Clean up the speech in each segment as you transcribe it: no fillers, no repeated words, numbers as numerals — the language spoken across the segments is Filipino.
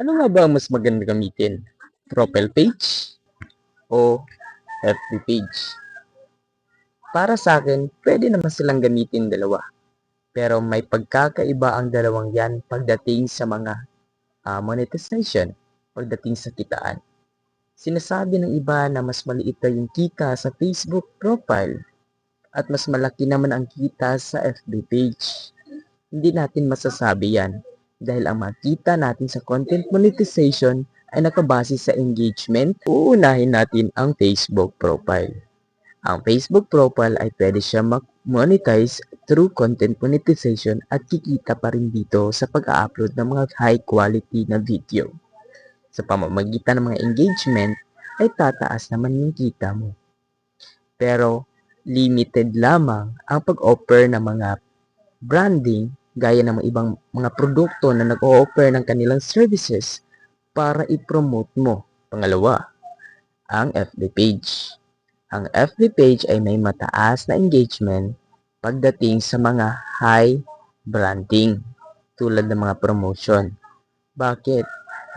Ano nga ba ang mas maganda gamitin? Profile page o FB page? Para sa akin, pwede naman silang gamitin dalawa. Pero may pagkakaiba ang dalawang yan pagdating sa mga monetization, pagdating sa kitaan. Sinasabi ng iba na mas maliit daw yung kita sa Facebook profile at mas malaki naman ang kita sa FB page. Hindi natin masasabi yan dahil ang makita natin sa content monetization ay nakabase sa engagement. Uunahin natin ang Facebook profile. Ang Facebook profile ay pwede siya monetize through content monetization at kikita pa rin dito sa pag-upload ng mga high quality na video. Sa pamamagitan ng mga engagement ay tataas naman yung kita mo. Pero limited lamang ang pag-offer ng mga branding gaya ng mga ibang mga produkto na nag-o-offer ng kanilang services para i-promote mo. Pangalawa, ang FB page. Ang FB page ay may mataas na engagement pagdating sa mga high branding tulad ng mga promotion. Bakit?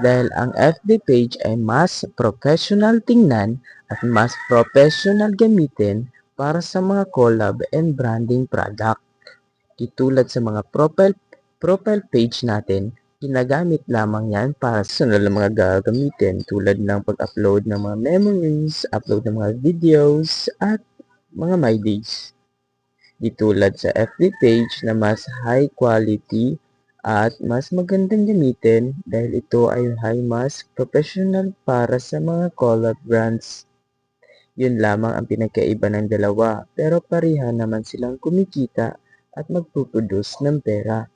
Dahil ang FB page ay mas professional tingnan at mas professional gamitin para sa mga collab and branding product. Tulad sa mga profile page natin, ginagamit lamang yan para sa sunod na mga gagamitin tulad ng pag-upload ng mga memories, upload ng mga videos, at mga my days. Di tulad sa FB page na mas high quality at mas magandang gamitin dahil ito ay mas professional para sa mga collab brands. Yun lamang ang pinagkaiba ng dalawa pero pareha naman silang kumikita at magpuproduce ng pera.